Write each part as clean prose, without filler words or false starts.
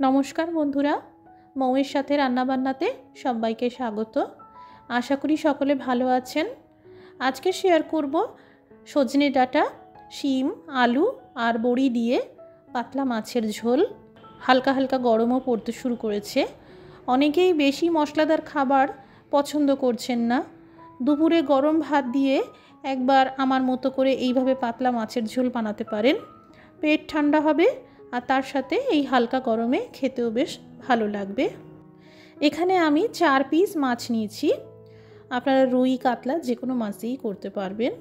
नमस्कार बंधुरा मौয়ের साथे रान्नाबान्नाते सबाइके स्वागत। आशा करी सकले भालो आछेन। आज के शेयर करब सजने डाटा शिम आलू और बड़ी दिए पातला माछेर झोल। हालका हालका गरमও पड़ते शुरू करेছে। अनेकेई बेशी मशलादार खाबार पछंद करछेन ना। दुपुरे गरम भात दिए एकबार आमार मतो करे एइभाবে पातला माछेर झोल बानाते पारेन। पेट ठांडा हबे আর তার সাথে এই হালকা গরমে খেতেও বেশ ভালো লাগবে। এখানে আমি 4 পিস মাছ নিয়েছি। আপনারা রুই কাতলা যে কোনো মাছ দিয়েই করতে পারবেন।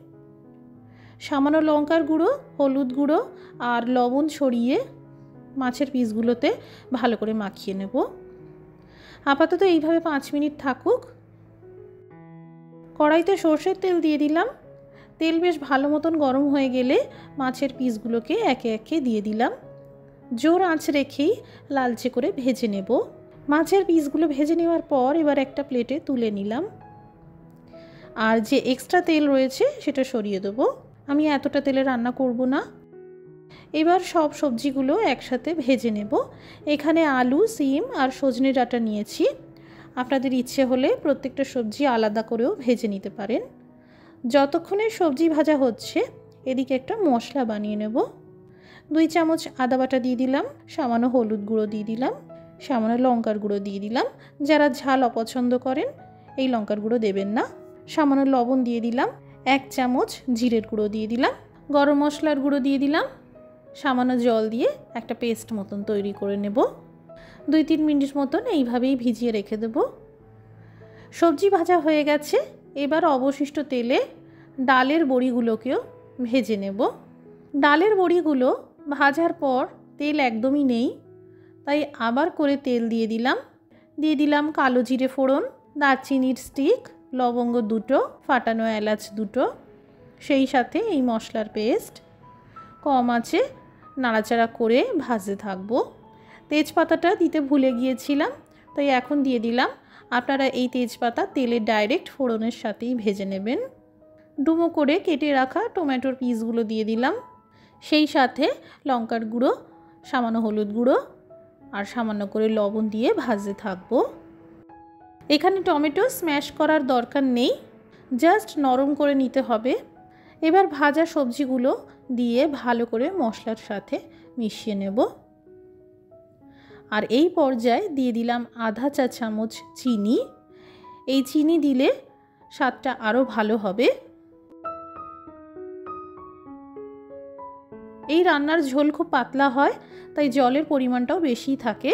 সামান্য লঙ্কার গুঁড়ো, হলুদ গুঁড়ো আর লবণ ছড়িয়ে মাছের পিসগুলোতে ভালো করে মাখিয়ে নেব। আপাতত এইভাবে 5 মিনিট থাকুক। কড়াইতে সরষের তেল দিয়ে দিলাম। তেল বেশ ভালো মতন গরম হয়ে গেলে মাছের পিসগুলোকে একে একে দিয়ে দিলাম। जोर आँच रेखेई लालचे करे भेजे नेब। माछेर पिसगुलो भेजे नेওয়ার पर एबार एकटा प्लेटे तुले निलाम और जे एक्सट्रा तेल रयेछे सेटा सरिये देब। आमी एतटा तेले रान्ना करब ना। एबार सब सब्जीगुलो एकसाथे भेजे नेब। एखाने आलू सिम और सजने डाटा नियेछि। आपनादेर इচ্ছে होले प्रत्येकटा सब्जी आलादा करेও भेजे निते पारेन। যতক্ষণে सब्जी भाजा হচ্ছে এদিকে একটা মশলা বানিয়ে নেব। 2 চামচ আদা বাটা দিয়ে দিলাম, সামান্য হলুদ গুঁড়ো দিয়ে দিলাম, সামান্য লঙ্কার গুঁড়ো দিয়ে দিলাম। যারা ঝাল অপছন্দ করেন এই লঙ্কার গুঁড়ো দেবেন না। সামান্য লবণ দিয়ে দিলাম, 1 চামচ জিরের গুঁড়ো দিয়ে দিলাম, গরম মশলার গুঁড়ো দিয়ে দিলাম। সামান্য জল দিয়ে একটা পেস্ট মতন তৈরি করে নেব। 2-3 মিনিট মতন এইভাবেই ভিজিয়ে রেখে দেব। সবজি ভাজা হয়ে গেছে। এবার অবশিষ্ট তেলে ডালের বড়িগুলোকেও ভেজে নেব। ডালের বড়িগুলো ভাজার পর তেল একদমই নেই, তাই আবার করে তেল দিয়ে দিলাম কালো জিরে ফোড়ন, দারচিনির স্টিক, লবঙ্গ 2টো, ফাটানো এলাচ 2টো, সেই সাথে এই মশলার পেস্ট। কম আঁচে নাড়াচাড়া করে ভাজতে থাকব। তেজপাতাটা দিতে ভুলে গিয়েছিলাম, তাই এখন দিয়ে দিলাম। আপনারা এই তেজপাতা তেলে ডাইরেক্ট ফোড়নের সাথেই ভেজে নেবেন। ডুমো করে কেটে রাখা টমেটোর পিসগুলো দিয়ে দিলাম। সেই সাথে লঙ্কার গুঁড়ো, সামান্য হলুদ গুঁড়ো আর সামান্য করে লবণ দিয়ে ভাজতে থাকব। এখানে টমেটো স্ম্যাশ করার দরকার নেই, জাস্ট নরম করে নিতে হবে। এবার ভাজা সবজিগুলো দিয়ে ভালো করে মশলার সাথে মিশিয়ে নেব। আর এই পর্যায়ে দিয়ে দিলাম আধা চা চামচ চিনি। এই চিনি দিলে স্বাদটা আরও ভালো হবে। এই রান্নার ঝোল খুব পাতলা হয়, তাই জলের পরিমাণটাও বেশি থাকে।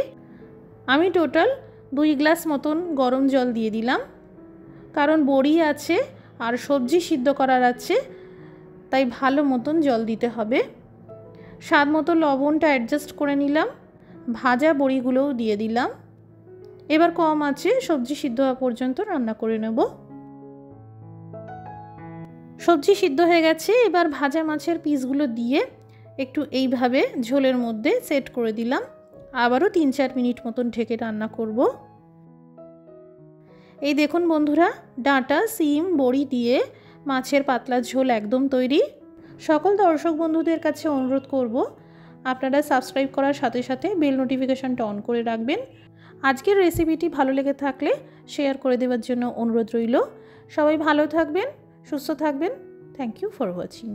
আমি টোটাল 2 গ্লাস মতন গরম জল দিয়ে দিলাম, কারণ বড়ি আছে আর সবজি সিদ্ধ করার আছে, তাই ভালো মতন জল দিতে হবে। স্বাদ মতো লবণটা অ্যাডজাস্ট করে নিলাম। ভাজা বড়িগুলোও দিয়ে দিলাম। এবার কম আছে সবজি সিদ্ধ হওয়া পর্যন্ত রান্না করে নেব। সবজি সিদ্ধ হয়ে গেছে। এবার ভাজা মাছের পিসগুলো দিয়ে একটু এইভাবে ঝোলের মধ্যে সেট করে দিলাম। আবারও 3-4 মিনিট মতন ঢেকে রান্না করব। এই দেখুন বন্ধুরা, ডাঁটা সিম বড়ি দিয়ে মাছের পাতলা ঝোল একদম তৈরি। সকল দর্শক বন্ধুদের কাছে অনুরোধ করব আপনারা সাবস্ক্রাইব করার সাথে সাথে বেল নোটিফিকেশনটা অন করে রাখবেন। আজকের রেসিপিটি ভালো লেগে থাকলে শেয়ার করে দেওয়ার জন্য অনুরোধ রইল। সবাই ভালো থাকবেন, সুস্থ থাকবেন। Thank you for watching.